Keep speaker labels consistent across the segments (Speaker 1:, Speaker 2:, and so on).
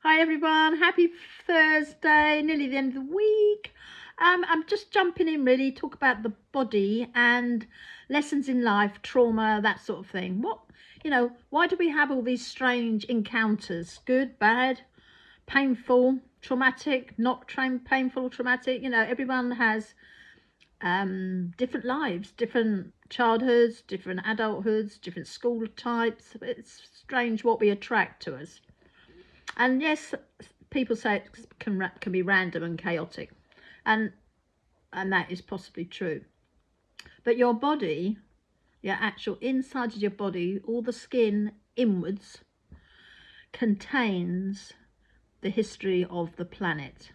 Speaker 1: Hi everyone, happy Thursday, nearly the end of the week. I'm just jumping in really, talk about the body and lessons in life, trauma, that sort of thing. Why do we have all these strange encounters? Good, bad, painful, traumatic, not painful, traumatic. Everyone has different lives, different childhoods, different adulthoods, different school types. It's strange what we attract to us. And yes, people say it can be random and chaotic, and that is possibly true. But your body, your actual inside of your body, all the skin inwards, contains the history of the planet.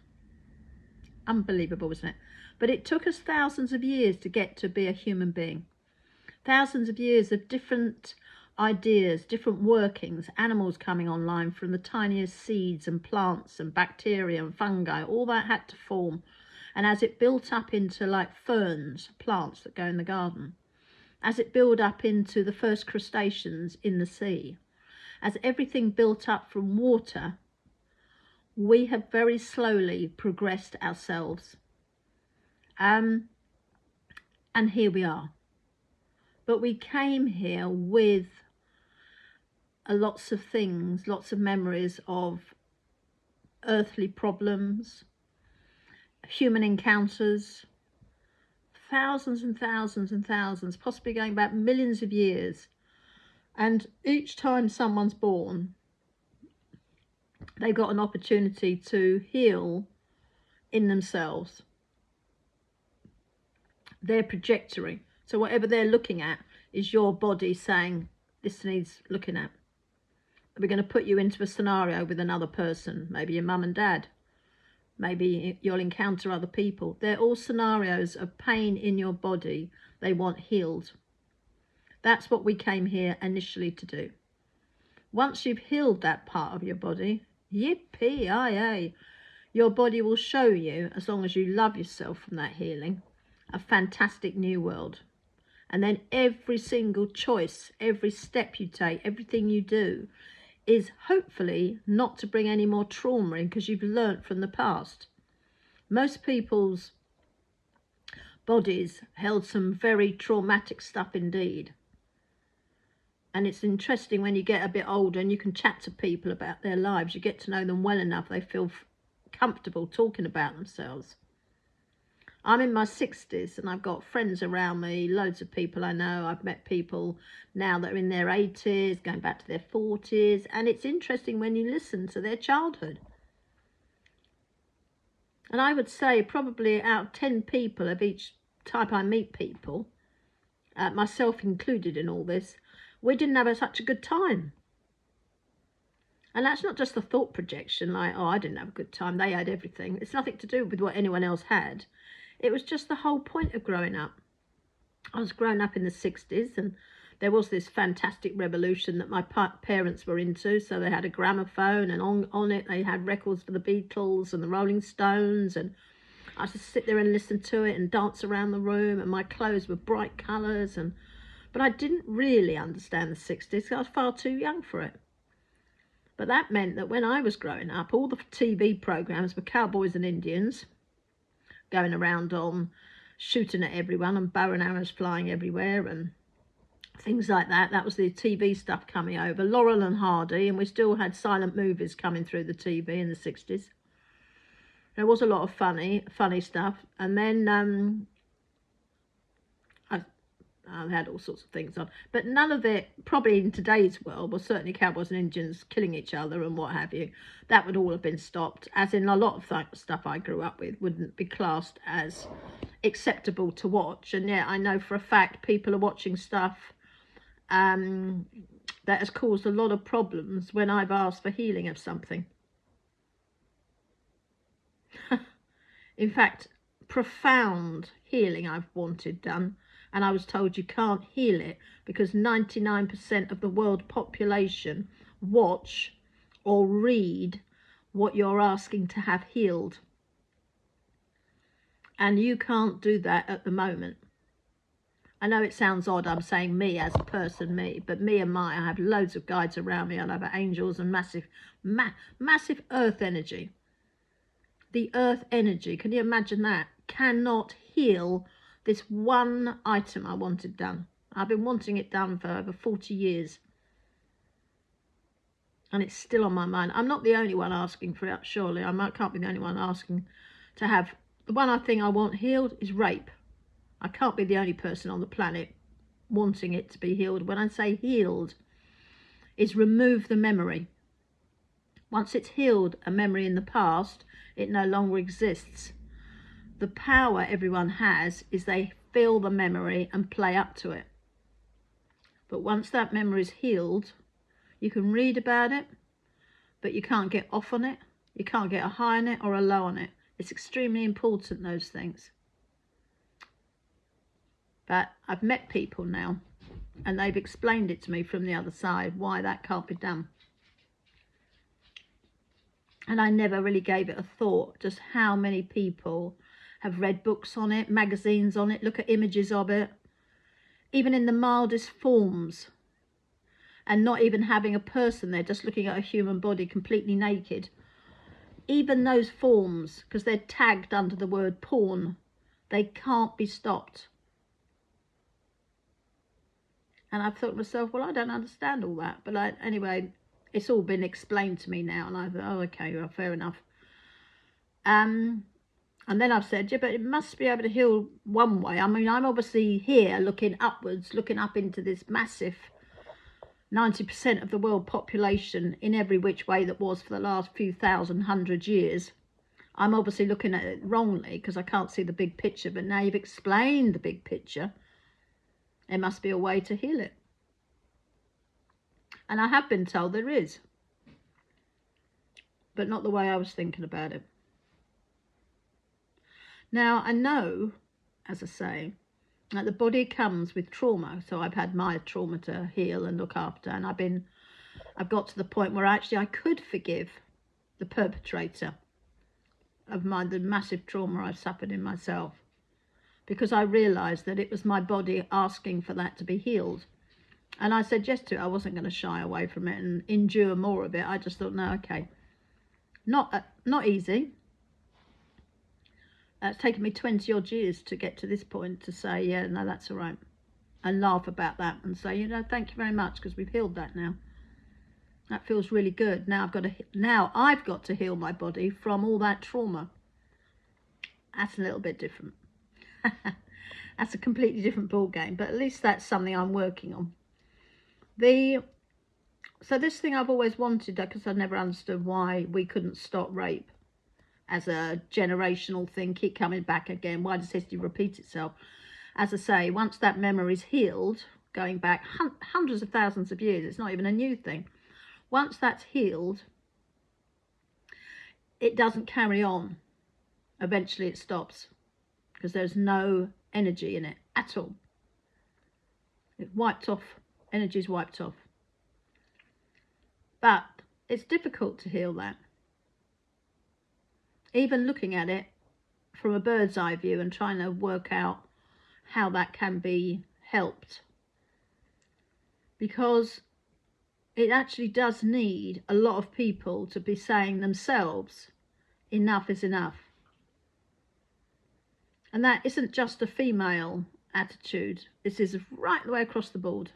Speaker 1: Unbelievable, isn't it? But it took us thousands of years to get to be a human being. Thousands of years of different ideas, different workings, animals coming online from the tiniest seeds and plants and bacteria and fungi, all that had to form. And as it built up into like ferns, plants that go in the garden, as it built up into the first crustaceans in the sea, as everything built up from water, we have very slowly progressed ourselves. And here we are. But we came here with lots of things, lots of memories of earthly problems, human encounters, thousands and thousands and thousands, possibly going back millions of years. And each time someone's born, they've got an opportunity to heal in themselves, their trajectory. So whatever they're looking at is your body saying, this needs looking at. We're going to put you into a scenario with another person, maybe your mum and dad. Maybe you'll encounter other people. They're all scenarios of pain in your body they want healed. That's what we came here initially to do. Once you've healed that part of your body, yippee-yi-yay, your body will show you, as long as you love yourself from that healing, a fantastic new world. And then every single choice, every step you take, everything you do is hopefully not to bring any more trauma in, because you've learnt from the past. Most people's bodies held some very traumatic stuff indeed. And it's interesting when you get a bit older and you can chat to people about their lives, you get to know them well enough, they feel comfortable talking about themselves. I'm in my 60s and I've got friends around me, loads of people I know. I've met people now that are in their 80s, going back to their 40s. And it's interesting when you listen to their childhood. And I would say probably out of 10 people of each type I meet people, myself included in all this, we didn't have such a good time. And that's not just the thought projection, like, oh, I didn't have a good time, they had everything. It's nothing to do with what anyone else had. It was just the whole point of growing up. I was growing up in the 60s and there was this fantastic revolution that my parents were into. So they had a gramophone and on it they had records for the Beatles and the Rolling Stones. And I used to sit there and listen to it and dance around the room, and my clothes were bright colours. But I didn't really understand the 60s because I was far too young for it. But that meant that when I was growing up, all the TV programmes were cowboys and Indians going around on shooting at everyone and bow and arrows flying everywhere and things like that. That was the TV stuff coming over. Laurel and Hardy, and we still had silent movies coming through the TV in the 60s. There was a lot of funny stuff. And then I had all sorts of things on, but none of it, probably in today's world, well, certainly cowboys and Indians killing each other and what have you, that would all have been stopped, as in a lot of stuff I grew up with wouldn't be classed as acceptable to watch. And yet I know for a fact people are watching stuff that has caused a lot of problems when I've asked for healing of something. In fact, profound healing I've wanted done, and I was told you can't heal it because 99% of the world population watch or read what you're asking to have healed. And you can't do that at the moment. I know it sounds odd, I'm saying me as a person, me, but me and I have loads of guides around me. I have angels and massive earth energy. The earth energy, can you imagine that? Cannot heal this one item I wanted done. I've been wanting it done for over 40 years. And it's still on my mind. I'm not the only one asking for it, surely. Can't be the only one asking to have. The one thing I want healed is rape. I can't be the only person on the planet wanting it to be healed. When I say healed, is remove the memory. Once it's healed a memory in the past, it no longer exists. The power everyone has is they feel the memory and play up to it. But once that memory is healed, you can read about it, but you can't get off on it. You can't get a high on it or a low on it. It's extremely important, those things. But I've met people now, and they've explained it to me from the other side, why that can't be done. And I never really gave it a thought, just how many people have read books on it, magazines on it, look at images of it, even in the mildest forms, and not even having a person there, just looking at a human body completely naked. Even those forms, because they're tagged under the word porn, they can't be stopped. And I've thought to myself, well, I don't understand all that. But anyway, it's all been explained to me now. And I thought, oh, okay, well, fair enough. And then I've said, yeah, but it must be able to heal one way. I mean, I'm obviously here looking upwards, looking up into this massive 90% of the world population in every which way that was for the last few thousand, 100 years. I'm obviously looking at it wrongly because I can't see the big picture. But now you've explained the big picture. There must be a way to heal it. And I have been told there is. But not the way I was thinking about it. Now, I know, as I say, that the body comes with trauma. So I've had my trauma to heal and look after. And I've got to the point where actually I could forgive the perpetrator of the massive trauma I've suffered in myself. Because I realised that it was my body asking for that to be healed. And I said yes to it. I wasn't going to shy away from it and endure more of it. I just thought, no, okay. Not easy. It's taken me 20 odd years to get to this point to say, yeah, no, that's all right. And laugh about that and say, you know, thank you very much because we've healed that now. That feels really good. Now I've got to heal my body from all that trauma. That's a little bit different. That's a completely different ball game, but at least that's something I'm working on. So this thing I've always wanted, because I never understood why we couldn't stop rape as a generational thing, keep coming back again. Why does history repeat itself? As I say, once that memory is healed, going back hundreds of thousands of years, it's not even a new thing. Once that's healed, it doesn't carry on. Eventually it stops because there's no energy in it at all. It's wiped off. Energy's wiped off. But it's difficult to heal that. Even looking at it from a bird's eye view and trying to work out how that can be helped. Because it actually does need a lot of people to be saying themselves, enough is enough. And that isn't just a female attitude. This is right the way across the board.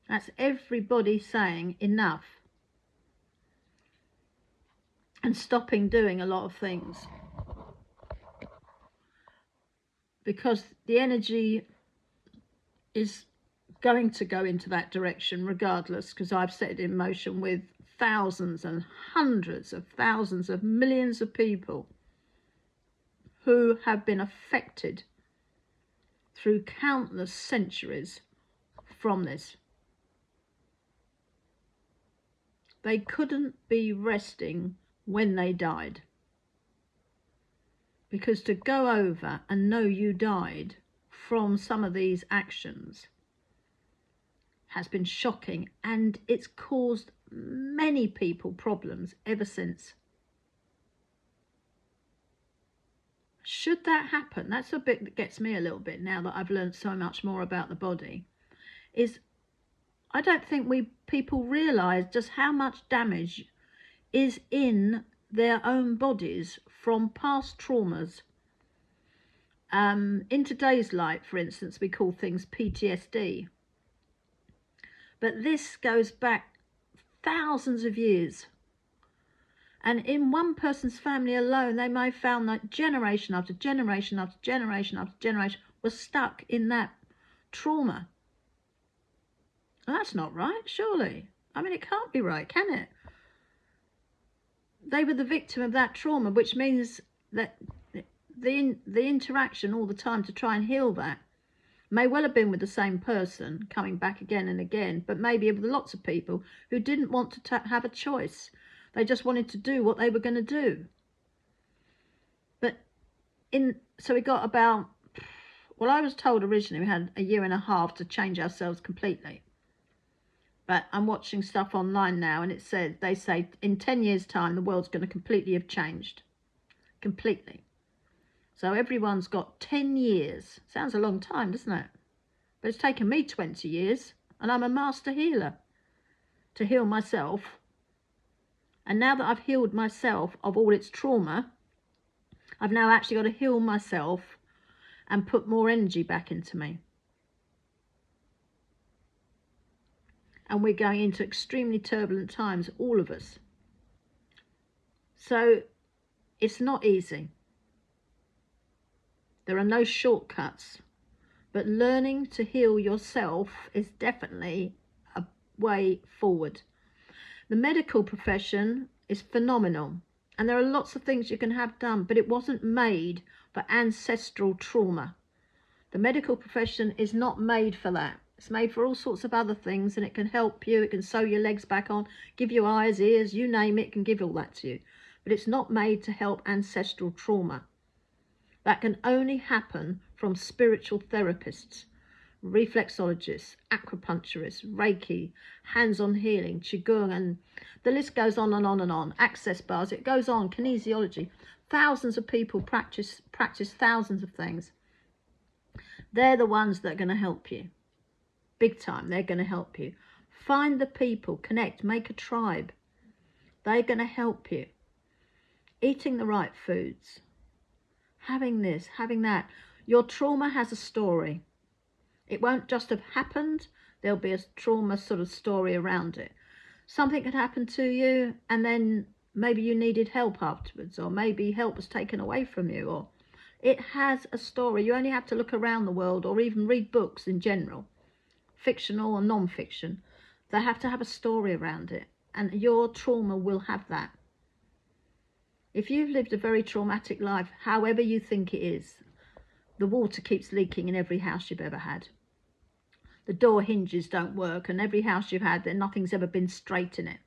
Speaker 1: That's everybody saying enough. And stopping doing a lot of things. Because the energy is going to go into that direction regardless, because I've set it in motion with thousands and hundreds of thousands of millions of people who have been affected through countless centuries from this. They couldn't be resting when they died. Because to go over and know you died from some of these actions has been shocking, and it's caused many people problems ever since. Should that happen, that's a bit that gets me a little bit now that I've learned so much more about the body, is I don't think people realise just how much damage is in their own bodies from past traumas. In today's light, for instance, we call things PTSD. But this goes back thousands of years. And in one person's family alone, they may have found that generation after generation after generation after generation was stuck in that trauma. And that's not right, surely. I mean, it can't be right, can it? They were the victim of that trauma, which means that the interaction all the time to try and heal that may well have been with the same person coming back again and again, but maybe with lots of people who didn't want to have a choice. They just wanted to do what they were going to do. So we got about, well, I was told originally we had a year and a half to change ourselves completely. But I'm watching stuff online now, and they say in 10 years' time, the world's going to completely have changed. Completely. So everyone's got 10 years. Sounds a long time, doesn't it? But it's taken me 20 years, and I'm a master healer to heal myself. And now that I've healed myself of all its trauma, I've now actually got to heal myself and put more energy back into me. And we're going into extremely turbulent times, all of us. So it's not easy. There are no shortcuts. But learning to heal yourself is definitely a way forward. The medical profession is phenomenal, and there are lots of things you can have done, but it wasn't made for ancestral trauma. The medical profession is not made for that. It's made for all sorts of other things, and it can help you. It can sew your legs back on, give you eyes, ears, you name it, it can give all that to you. But it's not made to help ancestral trauma. That can only happen from spiritual therapists, reflexologists, acupuncturists, Reiki, hands-on healing, Qigong, and the list goes on and on and on. Access bars, it goes on, kinesiology. Thousands of people practice thousands of things. They're the ones that are going to help you. Big time, they're going to help you. Find the people, connect, make a tribe. They're going to help you. Eating the right foods. Having this, having that. Your trauma has a story. It won't just have happened. There'll be a trauma sort of story around it. Something could happen to you, and then maybe you needed help afterwards, or maybe help was taken away from you, or it has a story. You only have to look around the world, or even read books in general, fictional or non-fiction. They have to have a story around it, and your trauma will have that. If you've lived a very traumatic life, however you think it is, the water keeps leaking in every house you've ever had. The door hinges don't work, and every house you've had, then nothing's ever been straight in it.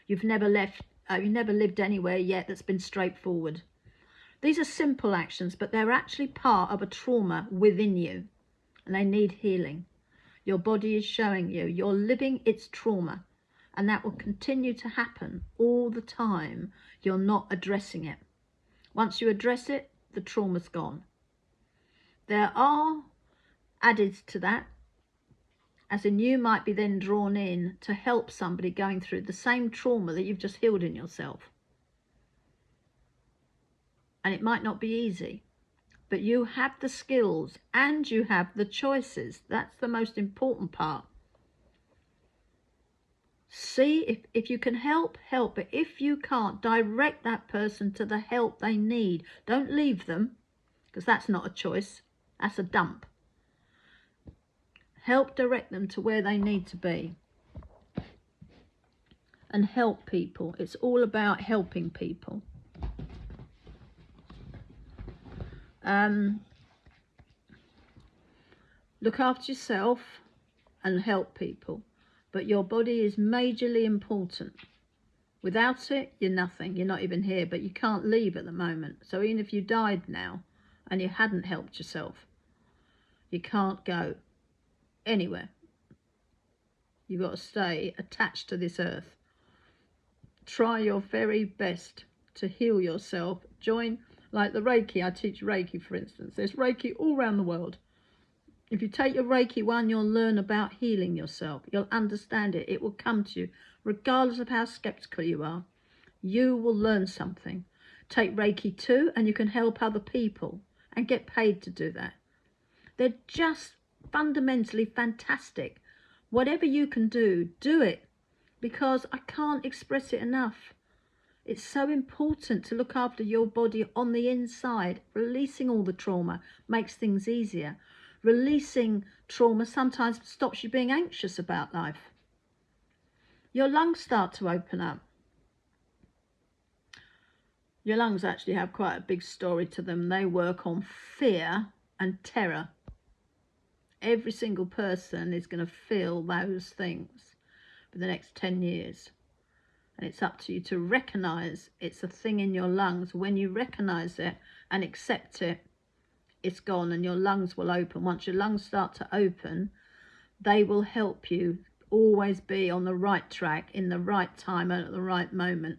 Speaker 1: You've never lived anywhere yet that's been straightforward. These are simple actions, but they're actually part of a trauma within you, and they need healing. Your body is showing you're living its trauma, and that will continue to happen all the time. You're not addressing it. Once you address it, the trauma's gone. There are added to that, as in you might be then drawn in to help somebody going through the same trauma that you've just healed in yourself. And it might not be easy, but you have the skills and you have the choices. That's the most important part. See if you can help, but if you can't, direct that person to the help they need. Don't leave them, because that's not a choice, that's a dump. Help direct them to where they need to be. And help people. It's all about helping people. Look after yourself and help people. But your body is majorly important. Without it, you're nothing. You're not even here, but you can't leave at the moment. So even if you died now and you hadn't helped yourself, you can't go anywhere. You've got to stay attached to this earth. Try your very best to heal yourself. Join Like the Reiki, I teach Reiki, for instance. There's Reiki all around the world. If you take your Reiki one, you'll learn about healing yourself. You'll understand it. It will come to you, regardless of how skeptical you are. You will learn something. Take Reiki 2 and you can help other people and get paid to do that. They're just fundamentally fantastic. Whatever you can do, do it, because I can't express it enough. It's so important to look after your body on the inside. Releasing all the trauma makes things easier. Releasing trauma sometimes stops you being anxious about life. Your lungs start to open up. Your lungs actually have quite a big story to them. They work on fear and terror. Every single person is going to feel those things for the next 10 years. And it's up to you to recognize it's a thing in your lungs. When you recognize it and accept it, it's gone and your lungs will open. Once your lungs start to open, they will help you always be on the right track, in the right time and at the right moment.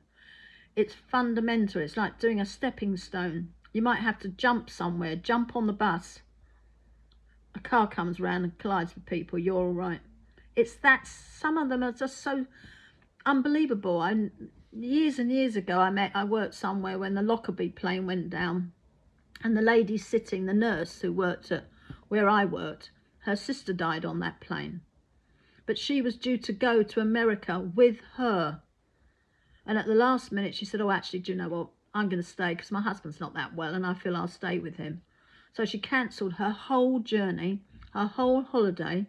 Speaker 1: It's fundamental. It's like doing a stepping stone. You might have to jump somewhere, jump on the bus. A car comes around and collides with people, you're all right. It's that, some of them are just so unbelievable. Years and years ago, I worked somewhere when the Lockerbie plane went down, and the lady sitting, the nurse who worked at where I worked, her sister died on that plane, but she was due to go to America with her, and at the last minute she said, oh, actually, do you know what, I'm going to stay because my husband's not that well and I feel I'll stay with him. So she cancelled her whole journey, her whole holiday,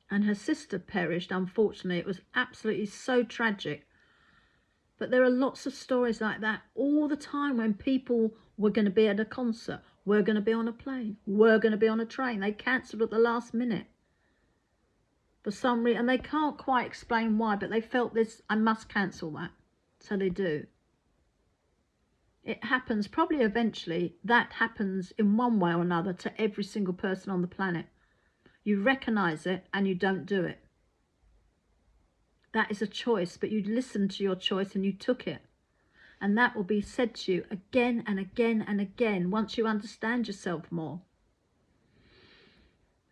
Speaker 1: and her sister perished, unfortunately. It was absolutely so tragic. But there are lots of stories like that all the time, when people were going to be at a concert, were going to be on a plane, were going to be on a train. They cancelled at the last minute for some reason, and they can't quite explain why, but they felt this, I must cancel that. So they do. It happens probably eventually. That happens in one way or another to every single person on the planet. You recognize it and you don't do it. That is a choice, but you listened to your choice and you took it. And that will be said to you again and again and again once you understand yourself more.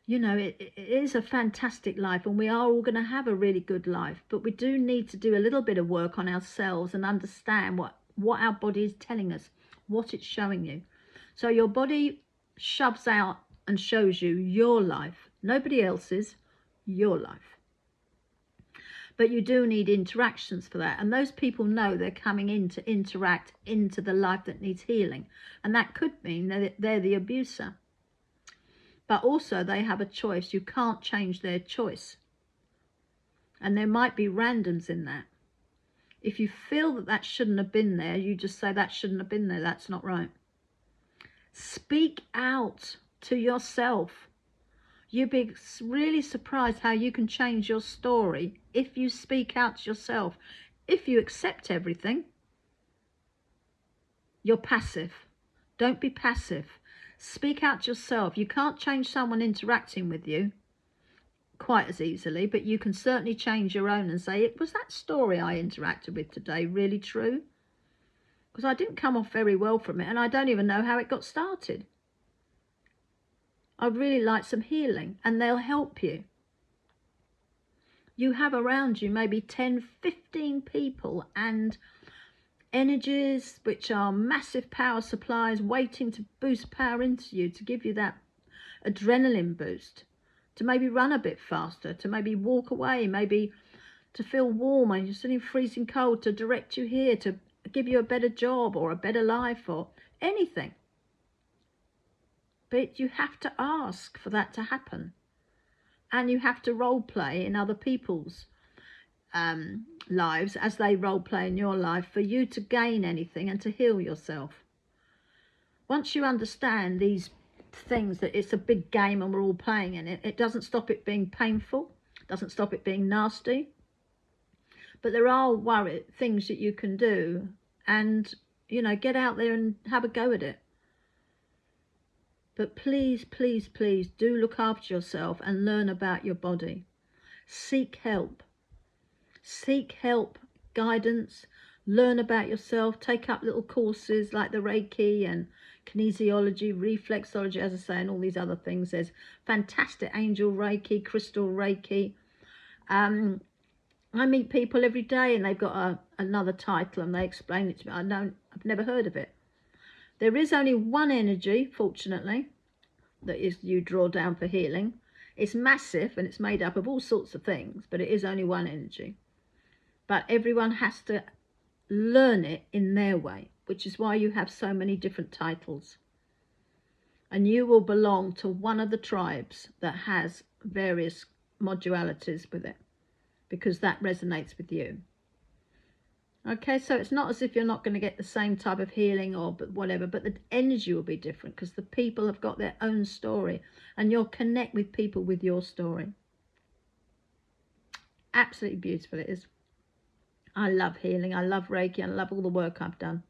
Speaker 1: You know, it is a fantastic life, and we are all going to have a really good life, but we do need to do a little bit of work on ourselves and understand what our body is telling us, what it's showing you. So your body shoves out and shows you your life, nobody else's, your life. But you do need interactions for that, and those people know they're coming in to interact into the life that needs healing, and that could mean that they're the abuser. But also they have a choice. You can't change their choice. And there might be randoms in that. If you feel that that shouldn't have been there, you just say that shouldn't have been there. That's not right. Speak out to yourself. You'd be really surprised how you can change your story if you speak out to yourself. If you accept everything, you're passive. Don't be passive. Speak out to yourself. You can't change someone interacting with you quite as easily, but you can certainly change your own and say, was that story I interacted with today really true? Because I didn't come off very well from it, and I don't even know how it got started. I'd really like some healing, and they'll help you. You have around you maybe 10, 15 people and energies which are massive power supplies waiting to boost power into you, to give you that adrenaline boost, to maybe run a bit faster, to maybe walk away, maybe to feel warm and you're sitting freezing cold, to direct you here, to give you a better job or a better life or anything. But you have to ask for that to happen, and you have to role play in other people's lives as they role play in your life for you to gain anything and to heal yourself. Once you understand these things, that it's a big game and we're all playing in it, it doesn't stop it being painful, doesn't stop it being nasty, but there are things that you can do, and you know, get out there and have a go at it. But please, please, please do look after yourself and learn about your body. Seek help. Seek help guidance, learn about yourself, take up little courses like the Reiki and kinesiology, reflexology, as I say, and all these other things. There's fantastic angel Reiki, crystal Reiki. I meet people every day and they've got another title and they explain it to me. I've never heard of it. There is only one energy, fortunately, that is you draw down for healing. It's massive and it's made up of all sorts of things, but it is only one energy. But everyone has to learn it in their way, which is why you have so many different titles. And you will belong to one of the tribes that has various modualities with it, because that resonates with you. Okay, so it's not as if you're not going to get the same type of healing or whatever, but the energy will be different because the people have got their own story and you'll connect with people with your story. Absolutely beautiful it is. I love healing. I love Reiki. I love all the work I've done.